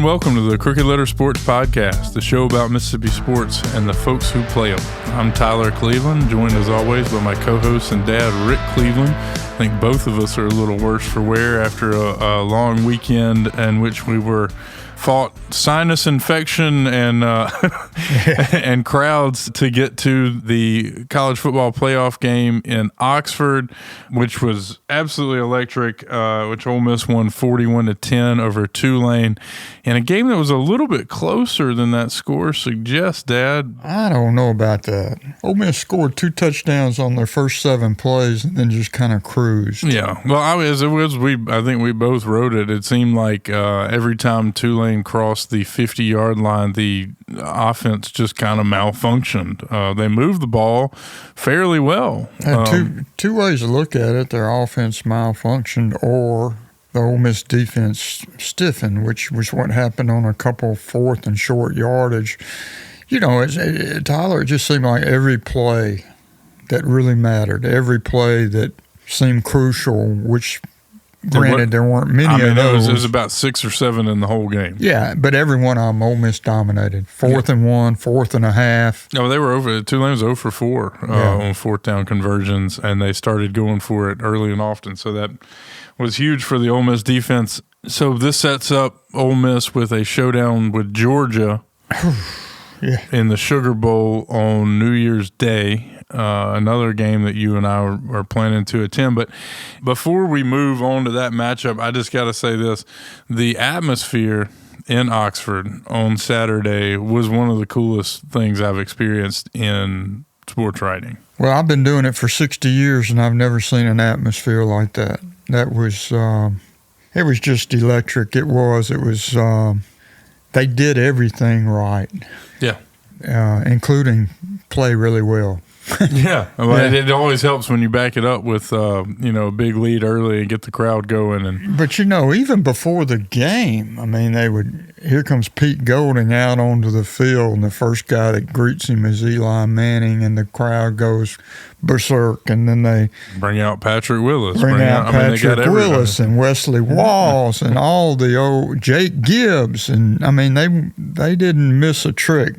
and welcome to the Crooked Letter Sports Podcast, the show about Mississippi sports and the folks who play them. I'm Tyler Cleveland, joined as always by my co-host and dad, Rick Cleveland. I think both of us are a little worse for wear after a long weekend in which we fought sinus infection and and crowds to get to the college football playoff game in Oxford, which was absolutely electric, which Ole Miss won 41-10 over Tulane in a game that was a little bit closer than that score suggests, Dad. I don't know about that. Ole Miss scored 2 touchdowns on their first 7 plays and then just kind of cruised. Yeah. Well, I think we both wrote it. It seemed like every time Tulane crossed the 50-yard line, the offense just kind of malfunctioned. They moved the ball fairly well. Two ways to look at it. Their offense malfunctioned or the Ole Miss defense stiffened, which was what happened on a couple fourth and short yardage. You know, Tyler, it just seemed like every play that really mattered, every play that seemed crucial, which granted, there weren't many of those. There was about 6 or 7 in the whole game. Yeah, but every one of them Ole Miss dominated. 4th and 1, 4th and a half. No, they were over. Tulane was 0 for 4 on 4th down conversions, and they started going for it early and often. So that was huge for the Ole Miss defense. So this sets up Ole Miss with a showdown with Georgia in the Sugar Bowl on New Year's Day. Another game that you and I are planning to attend. But before we move on to that matchup, I just got to say this. The atmosphere in Oxford on Saturday was one of the coolest things I've experienced in sports writing. Well, I've been doing it for 60 years, and I've never seen an atmosphere like that. That was it was just electric. It was they did everything right. Yeah. Including play really well. Yeah. It always helps when you back it up with a big lead early and get the crowd going. But even before the game, I mean, here comes Pete Golding out onto the field, and the first guy that greets him is Eli Manning, and the crowd goes berserk, and then they bring out Patrick Willis. Bring out Patrick Willis and Wesley Walls and all the old Jake Gibbs, and I mean they didn't miss a trick.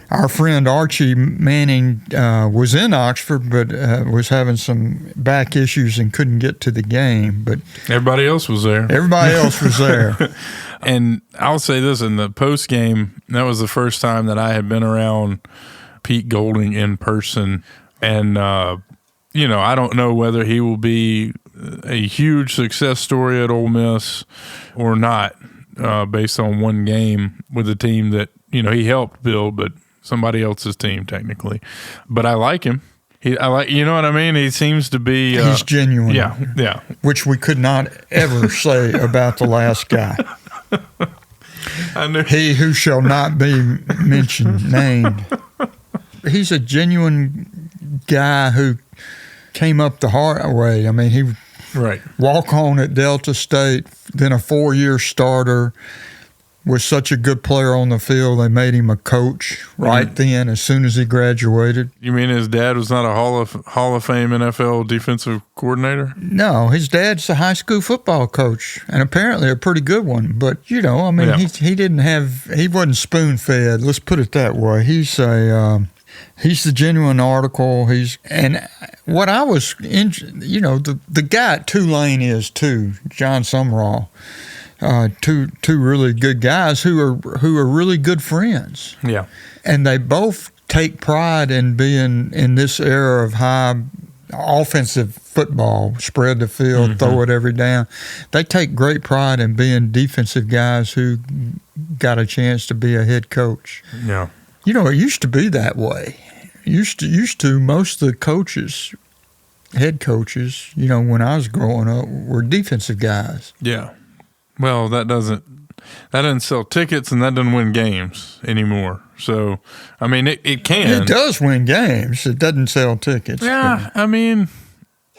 Our friend Archie Manning was in Oxford, but was having some back issues and couldn't get to the game. But everybody else was there. And I'll say this, in the post game, that was the first time that I had been around Pete Golding in person. And, I don't know whether he will be a huge success story at Ole Miss or not, based on one game with a team that, he helped build, but somebody else's team technically. But I like him. You know what I mean? He seems to be he's genuine. Yeah. Which we could not ever say about the last guy. He who shall not be named. He's a genuine guy who came up the hard way. I mean, he walk on at Delta State, then a 4-year starter, was such a good player on the field, they made him a coach then as soon as he graduated. You mean his dad was not a Hall of Fame NFL defensive coordinator? No, his dad's a high school football coach, and apparently a pretty good one. But, he wasn't spoon-fed, let's put it that way. He's the genuine article. And what I was, the guy at Tulane is too, John Sumrall. Two really good guys who are really good friends. Yeah. And they both take pride in being in this era of high offensive football, spread the field, throw it every down. They take great pride in being defensive guys who got a chance to be a head coach. Yeah. It used to be that way. Used to most of the coaches, head coaches, when I was growing up, were defensive guys. Yeah. Well, that doesn't sell tickets, and that doesn't win games anymore. So, I mean, it can. It does win games. It doesn't sell tickets. Yeah, I mean,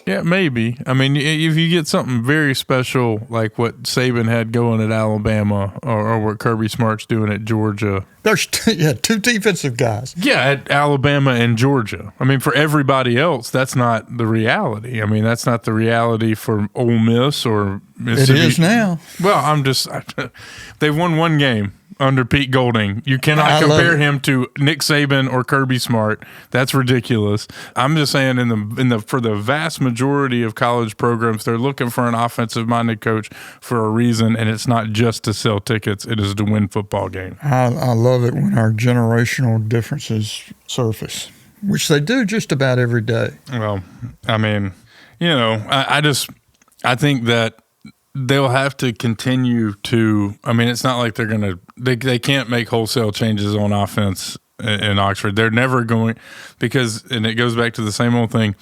Yeah, maybe. I mean, if you get something very special like what Saban had going at Alabama or what Kirby Smart's doing at Georgia. There's two defensive guys. Yeah, at Alabama and Georgia. I mean, for everybody else, that's not the reality. I mean, that's not the reality for Ole Miss or Mississippi. It is now. Well, they've won one game under Pete Golding. You cannot compare him to Nick Saban or Kirby Smart. That's ridiculous. I'm just saying for the vast majority of college programs, they're looking for an offensive-minded coach for a reason, and it's not just to sell tickets. It is to win football games. I love it when our generational differences surface, which they do just about every day. Well, I mean, I think that they'll have to continue to – I mean, it's not like they're going to – they can't make wholesale changes on offense in Oxford. They're never going – and it goes back to the same old thing.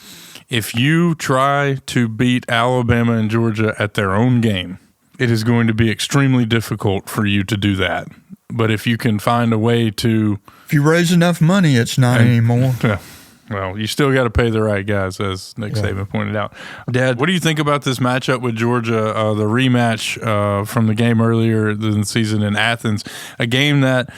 If you try to beat Alabama and Georgia at their own game, it is going to be extremely difficult for you to do that. But if you can find a way to – If you raise enough money, it's not anymore. Yeah. Well, you still got to pay the right guys, as Nick Saban pointed out. Dad, what do you think about this matchup with Georgia, the rematch from the game earlier in the season in Athens, a game that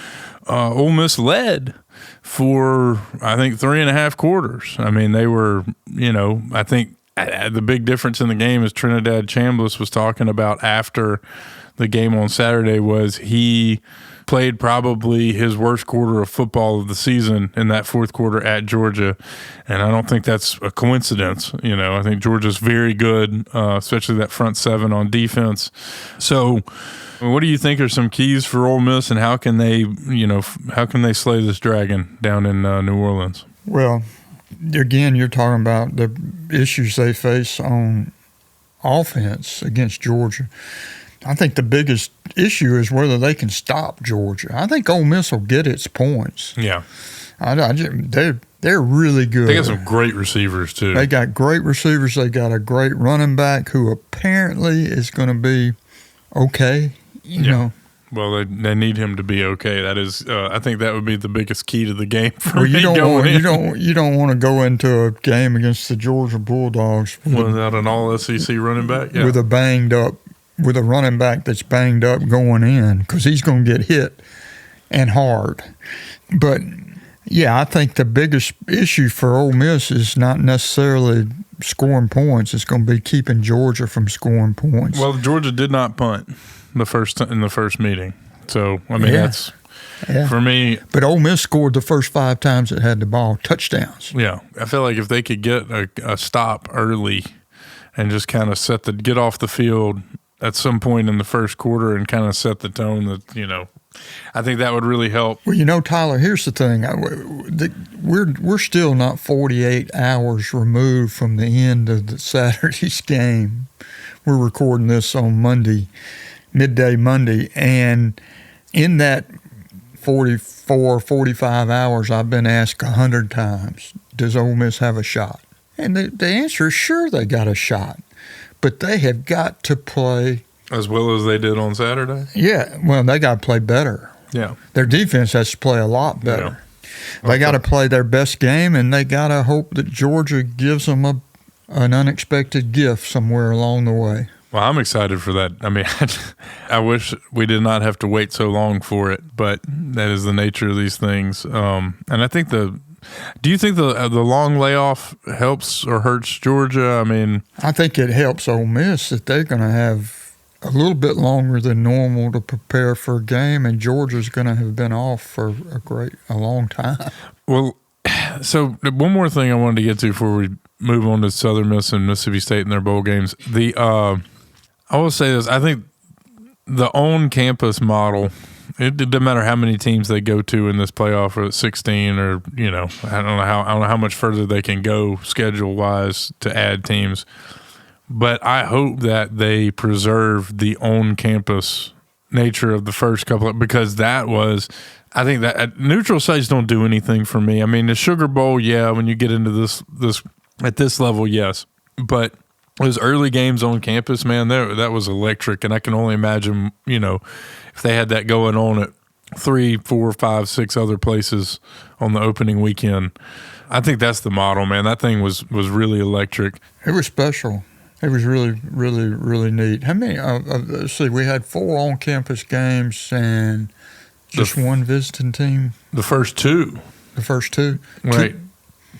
Ole Miss led for, I think, 3.5 quarters? I mean, they were, I think the big difference in the game, as Trinidad Chambliss was talking about after the game on Saturday, was he played probably his worst quarter of football of the season in that fourth quarter at Georgia, and I don't think that's a coincidence. I think Georgia's very good, especially that front seven on defense. So what do you think are some keys for Ole Miss, and how can they slay this dragon down in New Orleans? Well, again, you're talking about the issues they face on offense against Georgia. I think the biggest issue is whether they can stop Georgia. I think Ole Miss will get its points. Yeah. They're really good. They got some great receivers, too. They got great receivers. They got a great running back who apparently is going to be okay, you know. Well, they need him to be okay. That is, I think that would be the biggest key to the game for you don't want to go into a game against the Georgia Bulldogs without an all-SEC running back. Yeah. With a running back that's banged up going in, because he's going to get hit and hard. But, yeah, I think the biggest issue for Ole Miss is not necessarily scoring points. It's going to be keeping Georgia from scoring points. Well, Georgia did not punt in the first meeting. So, I mean, that's for me. But Ole Miss scored the first 5 times it had the ball, touchdowns. Yeah. I feel like if they could get a stop early and just kind of get off the field at some point in the first quarter and kind of set the tone that, I think that would really help. Well, Tyler, here's the thing. We're still not 48 hours removed from the end of the Saturday's game. We're recording this on Monday, midday Monday, and in that 44, 45 hours, I've been asked 100 times, does Ole Miss have a shot? And the answer is sure they got a shot. But they have got to play as well as they did on Saturday. Yeah, well, they got to play better. Yeah, their defense has to play a lot better. Yeah. They got to play their best game, and they got to hope that Georgia gives them an unexpected gift somewhere along the way. Well, I'm excited for that. I mean, I wish we did not have to wait so long for it, but that is the nature of these things. And I think do you think the long layoff helps or hurts Georgia? I mean, I think it helps Ole Miss that they're going to have a little bit longer than normal to prepare for a game, and Georgia's going to have been off for a long time. Well, so one more thing I wanted to get to before we move on to Southern Miss and Mississippi State and their bowl games. I will say this: I think the on-campus model. It doesn't matter how many teams they go to in this playoff, or 16, or I don't know how much further they can go schedule-wise to add teams. But I hope that they preserve the on-campus nature of the first couple, because I think that neutral sites don't do anything for me. I mean, the Sugar Bowl, yeah, when you get into this at this level, yes, but those early games on campus, man, that was electric, and I can only imagine, if they had that going on 3, 4, 5, 6 other places on the opening weekend. I think that's the model, man. That thing was really electric. It was special. It was really, really, really neat. How many? Let's see. We had 4 on-campus games and just one visiting team. The first 2. The first 2. Right.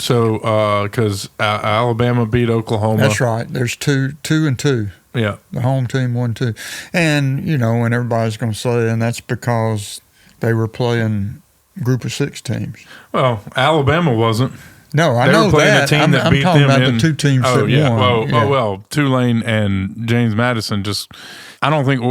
So, because Alabama beat Oklahoma. That's right. There's 2 and 2. Yeah. The home team won 2. And, and everybody's going to say, and that's because they were playing group of 6 teams. Well, Alabama wasn't. No, I know that. They were playing a team that beat them. I'm talking about the 2 teams that won. Well, Tulane and James Madison just – I don't think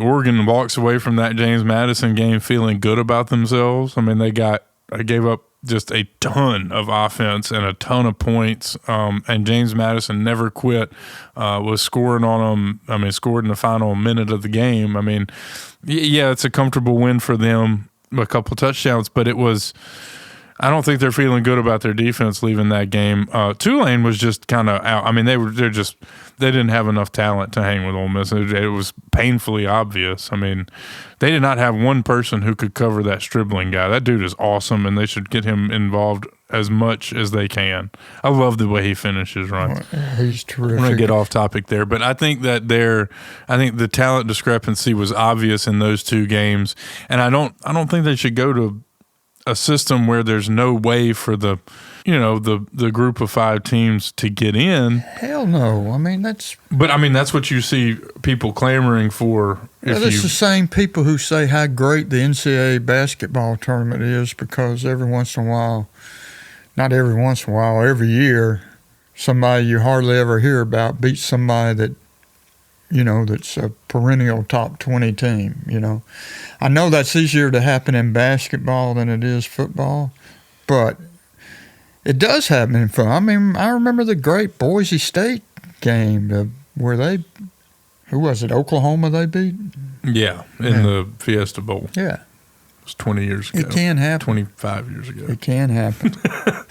Oregon walks away from that James Madison game feeling good about themselves. I mean, they gave up just a ton of offense and a ton of points, and James Madison never quit, was scoring on them. I mean, scored in the final minute of the game. I mean, yeah, it's a comfortable win for them, a couple touchdowns, but it was – I don't think they're feeling good about their defense leaving that game. Tulane was just kind of out. I mean, they didn't have enough talent to hang with Ole Miss. It was painfully obvious. I mean, they did not have one person who could cover that Stribling guy. That dude is awesome, and they should get him involved as much as they can. I love the way he finishes runs. He's terrific. I'm going to get off topic there, but I think that I think the talent discrepancy was obvious in those 2 games, and I don't think they should go to a system where there's no way for the group of 5 teams to get in. Hell no. I mean, that's what you see people clamoring for. It's the same people who say how great the NCAA basketball tournament is because every once in a while, not every once in a while, every year, somebody you hardly ever hear about beats somebody that, that's a perennial top 20 team, I know that's easier to happen in basketball than it is football, but it does happen in football. I mean, I remember the great Boise State game where who was it, Oklahoma they beat? Yeah, in the Fiesta Bowl. Yeah. It was 20 years ago. It can happen. 25 years ago. It can happen.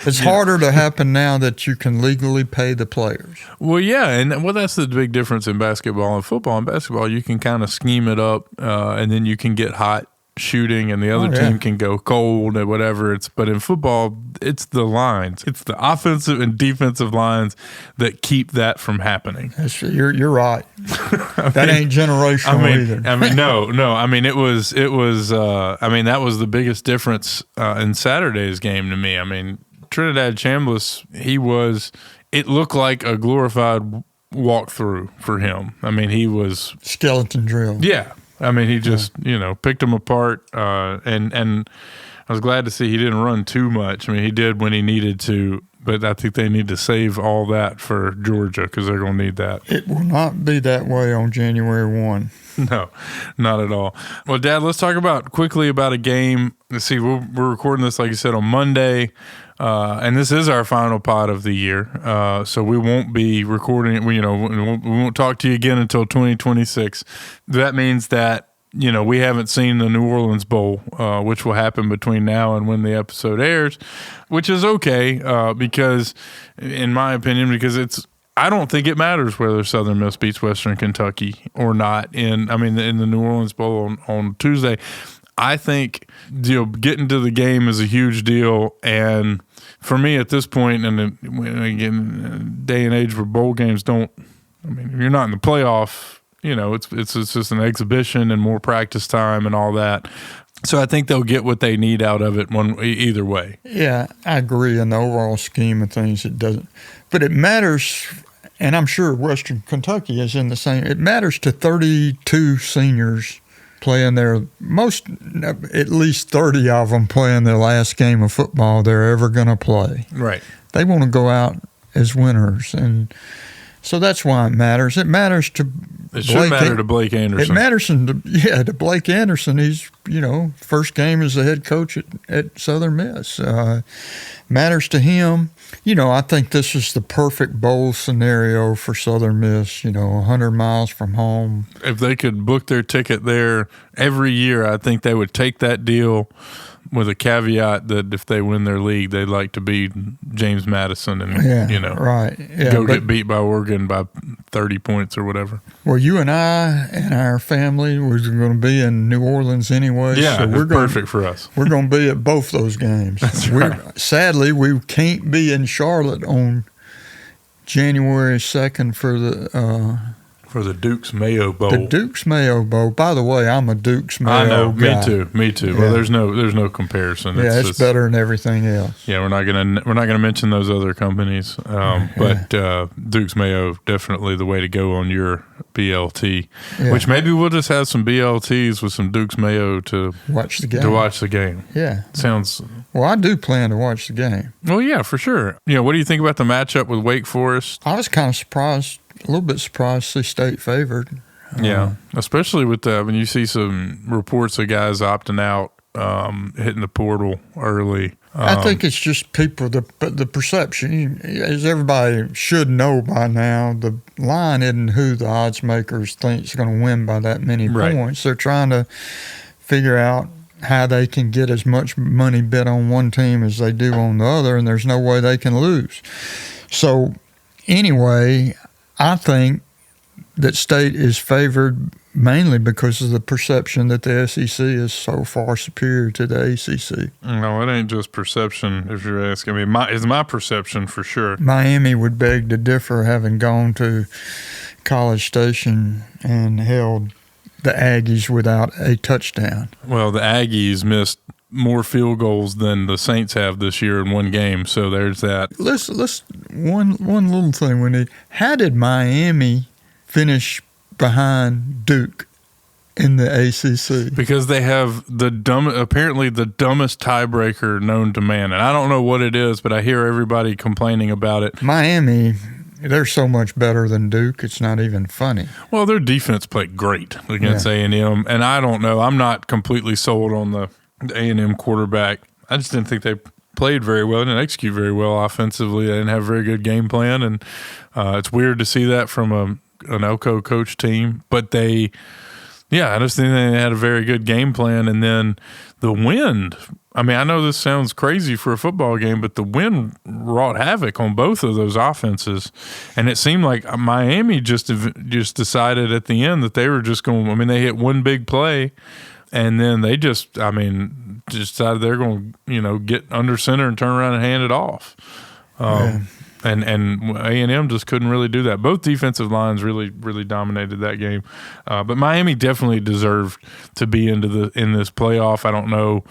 It's harder to happen now that you can legally pay the players. Well, yeah, and that's the big difference in basketball and football. In basketball, you can kind of scheme it up, and then you can get hot shooting, and the other team can go cold or whatever. But in football, it's the lines. It's the offensive and defensive lines that keep that from happening. You're right. That ain't generational either. I mean, no. I mean, it was. That was the biggest difference in Saturday's game to me. I mean, Trinidad Chambliss, it looked like a glorified walkthrough for him. I mean, he was skeleton drill. Yeah. I mean, he just, picked them apart, and I was glad to see he didn't run too much. I mean, he did when he needed to, but I think they need to save all that for Georgia because they're going to need that. It will not be that way on January 1. No, not at all. Well, Dad, let's talk quickly about a game. Let's see, we're recording this, like you said, on Monday. And this is our final pod of the year, so we won't be recording it. We won't talk to you again until 2026. That means that we haven't seen the New Orleans Bowl, which will happen between now and when the episode airs, which is okay because, in my opinion, because I don't think it matters whether Southern Miss beats Western Kentucky or not in the New Orleans Bowl on Tuesday. I think getting to the game is a huge deal, and for me at this point, and again, day and age where bowl games if you're not in the playoff, it's just an exhibition and more practice time and all that. So I think they'll get what they need out of it either way. Yeah, I agree. In the overall scheme of things, it doesn't. But it matters, and I'm sure Western Kentucky is in the same. It matters to 32 seniors playing at least 30 of them playing their last game of football they're ever going to play. Right. They want to go out as winners, and so that's why it matters. It matters to It should matter to Blake Anderson. It matters to Blake Anderson. He's, first game as the head coach at Southern Miss. Matters to him. I think this is the perfect bowl scenario for Southern Miss, 100 miles from home. If they could book their ticket there every year, I think they would take that deal with a caveat that if they win their league, they'd like to beat James Madison and, right. get beat by Oregon by 30 points or whatever. Well, you and I and our family, we're going to be in New Orleans anyway. Yeah, so it's perfect for us. We're going to be at both those games. That's right. Sadly, we can't be in Charlotte on January 2nd for the Duke's Mayo Bowl. The Duke's Mayo Bowl. By the way, I'm a Duke's Mayo I know. guy. Me too. Yeah. Well, there's no comparison. It's better than everything else. Yeah, we're not gonna mention those other companies, but Duke's Mayo definitely the way to go on your BLT. Yeah. Which maybe we'll just have some BLTs with some Duke's Mayo to watch the game. Yeah, sounds. Well, I do plan to watch the game. Well, yeah, for sure. What do you think about the matchup with Wake Forest? I was kind of surprised. A little bit surprised to see State favored. Yeah, especially with when you see some reports of guys opting out, hitting the portal early. I think it's just people, the perception. As everybody should know by now, the line isn't who the odds makers think is going to win by that many points. They're trying to figure out how they can get as much money bet on one team as they do on the other, and there's no way they can lose. So anyway, I think that State is favored mainly because of the perception that the SEC is so far superior to the ACC. No, it ain't just perception, if you're asking me. It's my perception for sure. Miami would beg to differ, having gone to College Station and held the Aggies without a touchdown. Well, the Aggies missed more field goals than the Saints have this year in one game, so there's that. Let's one little thing we need. How did Miami finish behind Duke in the ACC? Because they have apparently the dumbest tiebreaker known to man, and I don't know what it is, but I hear everybody complaining about it. Miami, they're so much better than Duke, it's not even funny. Well, their defense played great against A&M, and I don't know. I'm not completely sold on the A&M quarterback. I just didn't think they played very well, didn't execute very well offensively. They didn't have a very good game plan, and it's weird to see that from an Elko coach team. But I just think they had a very good game plan. And then the wind, I mean, I know this sounds crazy for a football game, but the wind wrought havoc on both of those offenses. And it seemed like Miami just decided at the end that they were just going – I mean, they hit one big play, and then they just decided they're going to, get under center and turn around and hand it off. And A&M just couldn't really do that. Both defensive lines really, really dominated that game. But Miami definitely deserved to be in this playoff. I don't know.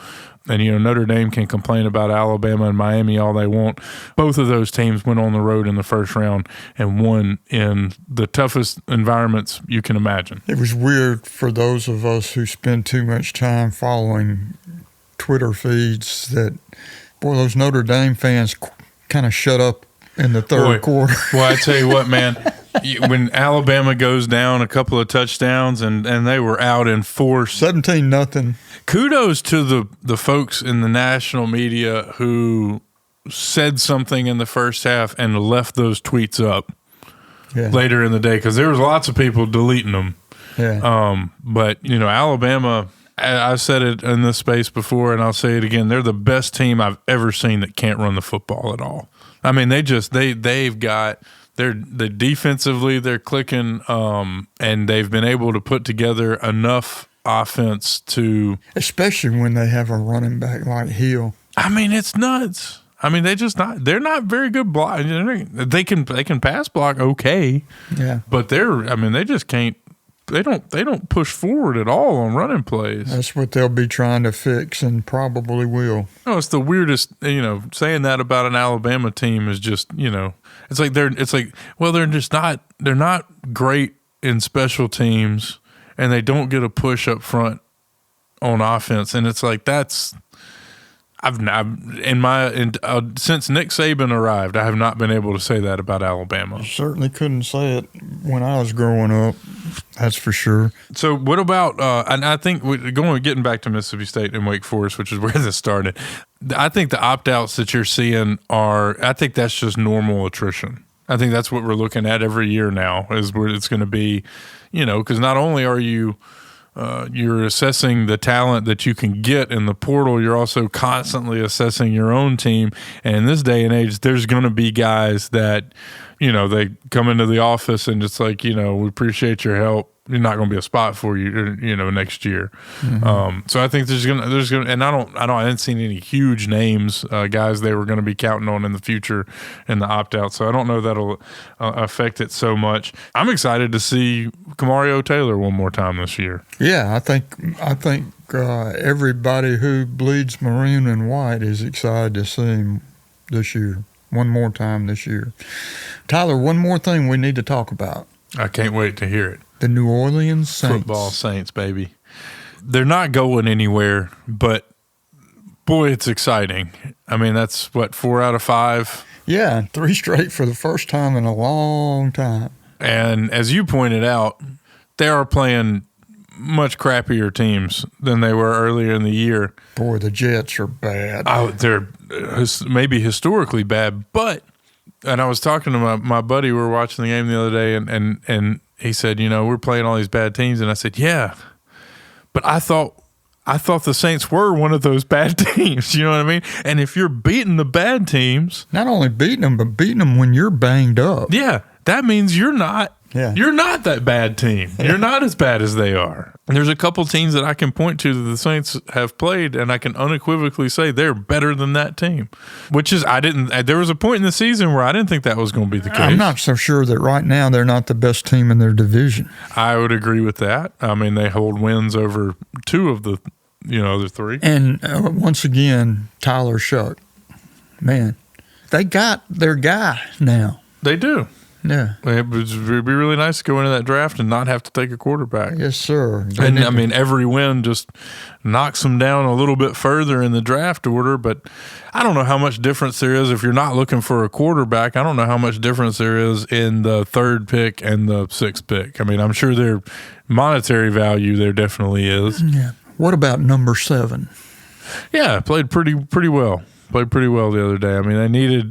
And, Notre Dame can complain about Alabama and Miami all they want. Both of those teams went on the road in the first round and won in the toughest environments you can imagine. It was weird for those of us who spend too much time following Twitter feeds that, boy, those Notre Dame fans kind of shut up in the third quarter. Well, I tell you what, man, when Alabama goes down a couple of touchdowns and they were out in force. 17-0. Kudos to the folks in the national media who said something in the first half and left those tweets up later in the day, because there was lots of people deleting them. Yeah. But, Alabama, I've said it in this space before, and I'll say it again, they're the best team I've ever seen that can't run the football at all. I mean, they've got defensively they're clicking, and they've been able to put together enough offense to, especially when they have a running back like Hill. I mean, it's nuts. I mean, they're not very good block. They can pass block okay. Yeah. But they just can't. They don't push forward at all on running plays. That's what they'll be trying to fix, and probably will. No, it's the weirdest. Saying that about an Alabama team is just, it's like they're not great in special teams, and they don't get a push up front on offense, and it's like that's. Since Nick Saban arrived, I have not been able to say that about Alabama. I certainly couldn't say it when I was growing up. That's for sure. So what about and I think getting back to Mississippi State and Wake Forest, which is where this started. I think the opt-outs that you're seeing I think that's just normal attrition. I think that's what we're looking at every year now, is where it's going to be, because not only are you you're assessing the talent that you can get in the portal. You're also constantly assessing your own team. And in this day and age, there's going to be guys that, they come into the office and it's like, we appreciate your help. You're not going to be a spot for you, next year. Mm-hmm. So I think there's gonna, and I didn't see any huge names, guys they were going to be counting on in the future in the opt out. So I don't know that'll affect it so much. I'm excited to see Kamario Taylor one more time this year. Yeah, I think everybody who bleeds maroon and white is excited to see him this year, one more time this year. Tyler, one more thing we need to talk about. I can't wait to hear it. The New Orleans Saints. Football Saints, baby. They're not going anywhere, but boy, it's exciting. I mean, that's 4 out of 5? Yeah, 3 straight for the first time in a long time. And as you pointed out, they are playing much crappier teams than they were earlier in the year. Boy, the Jets are bad. They're maybe historically bad, but, and I was talking to my buddy, we were watching the game the other day, and he said, we're playing all these bad teams. And I said, yeah, but I thought the Saints were one of those bad teams. You know what I mean? And if you're beating the bad teams. Not only beating them, but beating them when you're banged up. Yeah, that means you're not that bad team. Yeah. You're not as bad as they are. And there's a couple teams that I can point to that the Saints have played, and I can unequivocally say they're better than that team. Which is, there was a point in the season where I didn't think that was going to be the case. I'm not so sure that right now they're not the best team in their division. I would agree with that. I mean, they hold wins over 2 of the other 3. And once again, Tyler Shuck. Man, they got their guy now. They do. Yeah. It would be really nice to go into that draft and not have to take a quarterback. Yes, sir. And, I mean, every win just knocks them down a little bit further in the draft order, but I don't know how much difference there is if you're not looking for a quarterback. I don't know how much difference there is in the 3rd pick and the 6th pick. I mean, I'm sure their monetary value there definitely is. Yeah. What about number 7? Yeah, played pretty well. Played pretty well the other day. I mean,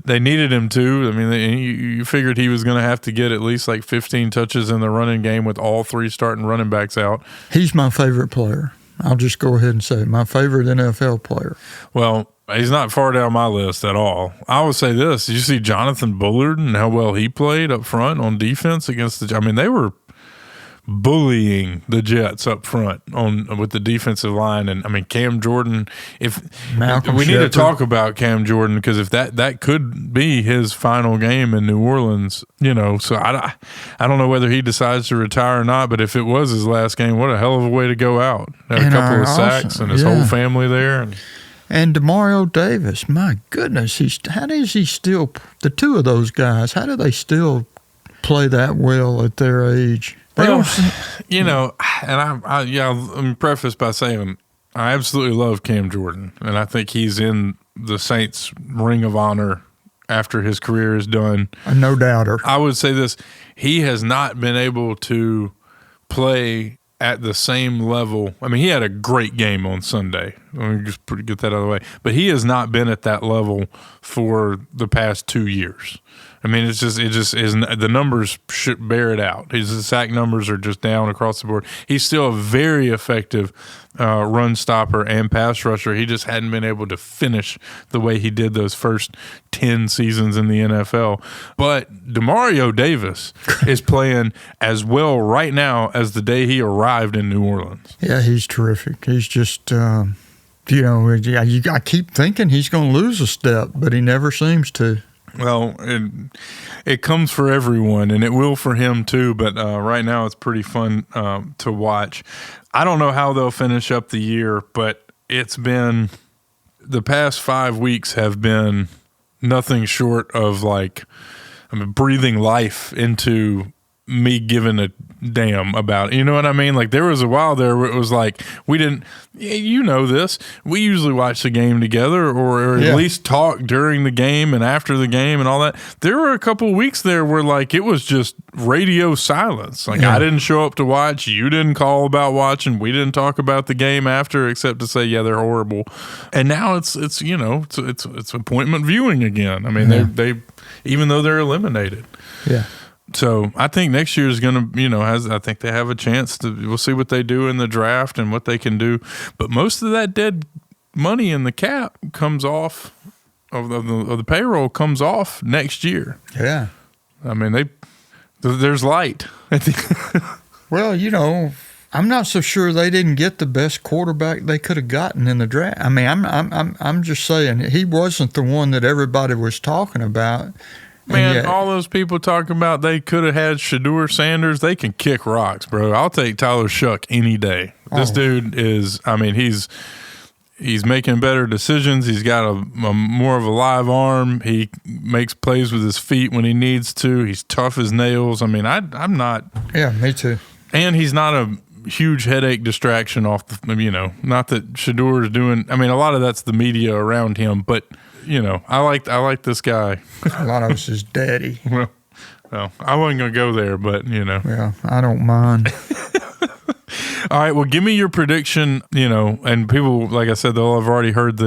they needed him too. I mean, you figured he was going to have to get at least 15 touches in the running game with all 3 starting running backs out. He's my favorite player. I'll just go ahead and say it. My favorite NFL player. Well, he's not far down my list at all. I would say this. Did you see Jonathan Bullard and how well he played up front on defense against the – I mean, they were bullying the Jets up front with the defensive line. And I mean, Cam Jordan, if we need to talk about Cam Jordan, because if that could be his final game in New Orleans, so I don't know whether he decides to retire or not, but if it was his last game, what a hell of a way to go out. Had a couple of sacks and his whole family there. And DeMario Davis, my goodness, how does he still, the 2 of those guys, how do they still play that well at their age? Well, and let me preface by saying I absolutely love Cam Jordan, and I think he's in the Saints' Ring of Honor after his career is done. No doubter. I would say this. He has not been able to play at the same level. I mean, he had a great game on Sunday. Let me just get that out of the way. But he has not been at that level for the past 2 years. I mean, it just is. The numbers should bear it out. His sack numbers are just down across the board. He's still a very effective run stopper and pass rusher. He just hadn't been able to finish the way he did those first 10 seasons in the NFL. But DeMario Davis is playing as well right now as the day he arrived in New Orleans. Yeah, he's terrific. He's just, I keep thinking he's going to lose a step, but he never seems to. Well, it comes for everyone, and it will for him too, but right now it's pretty fun to watch. I don't know how they'll finish up the year, but it's been – the past 5 weeks have been nothing short of breathing life into me giving a damn about it. You know what I mean? Like, there was a while there where it was like we didn't – you know this. We usually watch the game together or at least talk during the game and after the game and all that. There were a couple of weeks there where, it was just radio silence. I didn't show up to watch. You didn't call about watching. We didn't talk about the game after except to say, yeah, they're horrible. And now it's appointment viewing again. I mean, they even though they're eliminated. Yeah. So I think next year is going to, I think they have a chance to. We'll see what they do in the draft and what they can do. But most of that dead money in the cap comes off of the payroll comes off next year. Yeah, I mean there's light. Well, I'm not so sure they didn't get the best quarterback they could have gotten in the draft. I mean, I'm just saying he wasn't the one that everybody was talking about. Man, yet, all those people talking about they could have had Shedeur Sanders, they can kick rocks, bro. I'll take Tyler Shuck any day. This dude is, I mean, he's making better decisions. He's got a more of a live arm. He makes plays with his feet when he needs to. He's tough as nails. I mean, I'm not. Yeah, me too. And he's not a huge headache distraction off the, not that Shedeur is doing. I mean, a lot of that's the media around him, but I like this guy. A lot of us is daddy. Well, I wasn't gonna go there, but Yeah, I don't mind. All right, well, give me your prediction. And people, like I said, they'll have already heard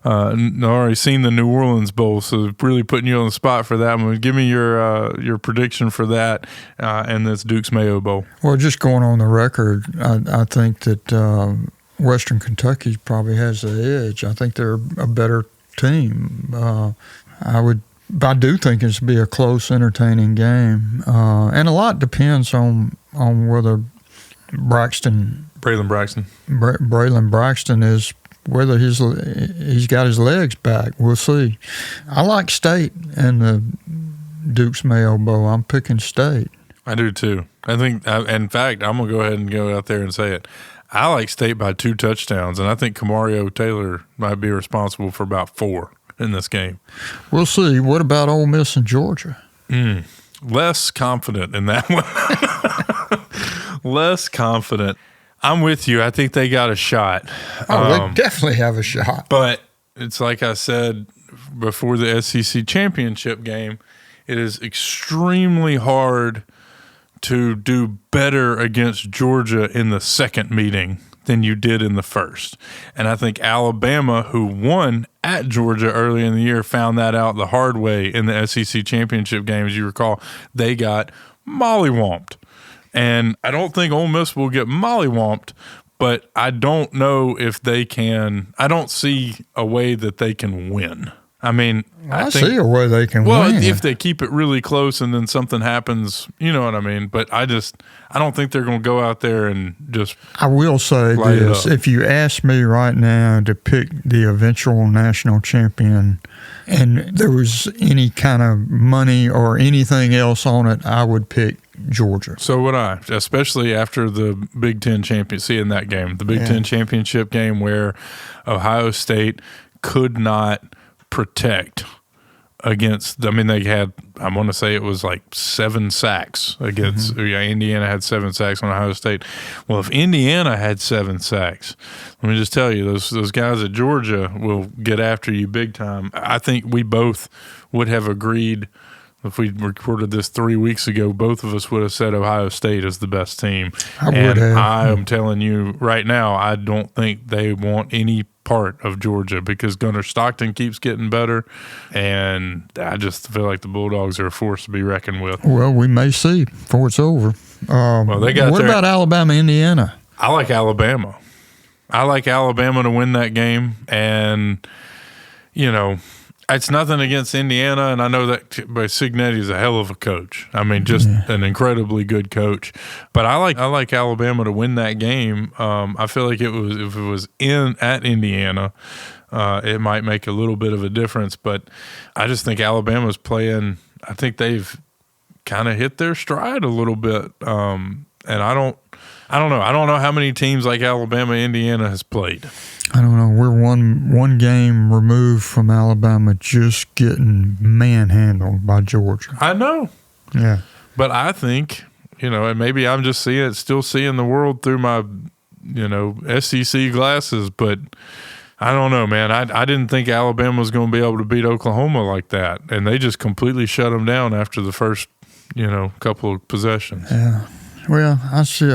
already seen the New Orleans Bowl, so really putting you on the spot for that one. Give me your prediction for that and this Duke's Mayo Bowl. Well, just going on the record, I think that Western Kentucky probably has the edge. I think they're a better team. I do think it's be a close, entertaining game, and a lot depends on whether Braylon Braxton is whether he's got his legs back. We'll see. I like State in the Duke's Mayo Bowl. I'm picking State. I do too. I think, in fact, I'm gonna go ahead and go out there and say it. I like State by 2 touchdowns, and I think Kamario Taylor might be responsible for about 4 in this game. We'll see. What about Ole Miss and Georgia? Less confident in that one. Less confident. I'm with you. I think they got a shot. They definitely have a shot. But it's like I said before the SEC championship game, it is extremely hard to do better against Georgia in the second meeting than you did in the first. And I think Alabama, who won at Georgia early in the year, found that out the hard way in the SEC championship game. As you recall, they got mollywomped. And I don't think Ole Miss will get mollywomped, but I don't know if they can. I don't see a way that they can win. I mean, I see a way they can win. Well, if they keep it really close and then something happens, you know what I mean? But I don't think they're going to go out there and just. I will say this. If you ask me right now to pick the eventual national champion and there was any kind of money or anything else on it, I would pick Georgia. So would I, especially after the Big Ten seeing that game, the Big Ten championship game where Ohio State could not protect against. I mean, they had. I want to say it was like 7 sacks against. Indiana had 7 sacks on Ohio State. Well, if Indiana had 7 sacks, let me just tell you, those guys at Georgia will get after you big time. I think we both would have agreed. If we recorded this 3 weeks ago, both of us would have said Ohio State is the best team. I am telling you right now, I don't think they want any part of Georgia because Gunnar Stockton keeps getting better, and I just feel like the Bulldogs are a force to be reckoned with. Well, we may see before it's over. What about Alabama, Indiana? I like Alabama. I like Alabama to win that game, and it's nothing against Indiana, and I know that Signetti is a hell of a coach. I mean, just an incredibly good coach. But I like Alabama to win that game. I feel like if it was at Indiana, it might make a little bit of a difference. But I just think Alabama's playing. I think they've kind of hit their stride a little bit. And I don't know. I don't know how many teams like Alabama, Indiana has played. I don't know. We're one game removed from Alabama just getting manhandled by Georgia. I know. Yeah. But I think, and maybe I'm just still seeing the world through my, SEC glasses, but I don't know, man. I didn't think Alabama was going to be able to beat Oklahoma like that, and they just completely shut them down after the first, couple of possessions. Yeah. Well, I see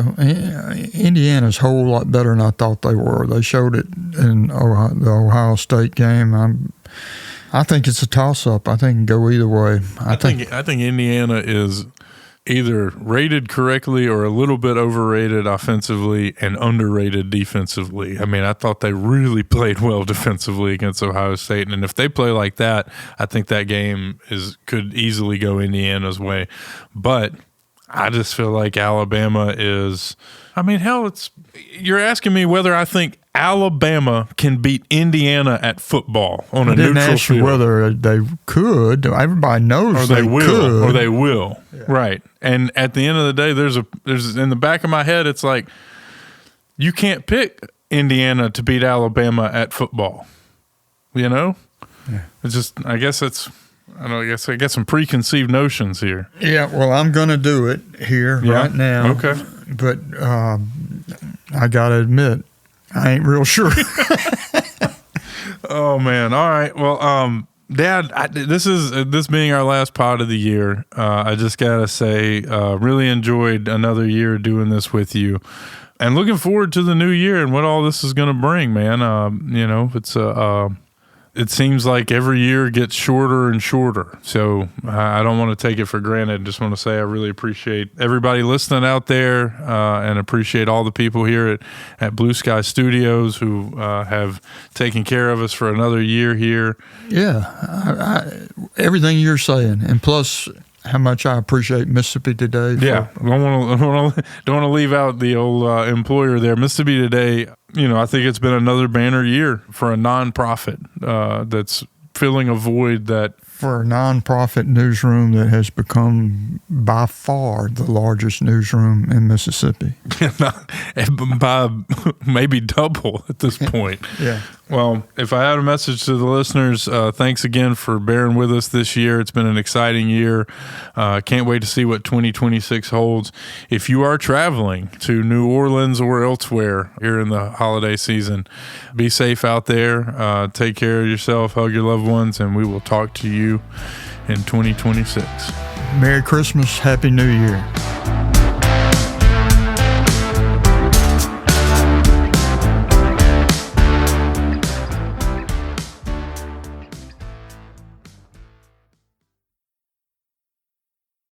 Indiana's a whole lot better than I thought they were. They showed it in the Ohio State game. I think it's a toss-up. I think it can go either way. I think Indiana is either rated correctly or a little bit overrated offensively and underrated defensively. I mean, I thought they really played well defensively against Ohio State, and if they play like that, I think that game could easily go Indiana's way. But I just feel like Alabama is – I mean, hell, you're asking me whether I think Alabama can beat Indiana at football on a neutral field. I didn't ask you whether they could. Everybody knows they will, could. Or they will. Yeah. Right. And at the end of the day, there's in the back of my head, it's like you can't pick Indiana to beat Alabama at football. You know? Yeah. It's just, I guess I got some preconceived notions here. Yeah, well, I'm going to do it here right now. Okay. But I got to admit, I ain't real sure. Oh, man. All right. Well, Dad, this being our last pod of the year, I just got to say, really enjoyed another year doing this with you. And looking forward to the new year and what all this is going to bring, man. It seems like every year gets shorter and shorter. So I don't want to take it for granted. Just want to say I really appreciate everybody listening out there and appreciate all the people here at Blue Sky Studios who have taken care of us for another year here. Yeah, everything you're saying. And plus, how much I appreciate Mississippi Today. Yeah, I don't want to leave out the old employer there. Mississippi Today, I think it's been another banner year for a nonprofit that's filling a void that. For a nonprofit newsroom that has become by far the largest newsroom in Mississippi. By maybe double at this point. Yeah. Well, if I had a message to the listeners, thanks again for bearing with us this year. It's been an exciting year. Can't wait to see what 2026 holds. If you are traveling to New Orleans or elsewhere here in the holiday season, be safe out there. Take care of yourself, hug your loved ones, and we will talk to you in 2026. Merry Christmas. Happy New Year.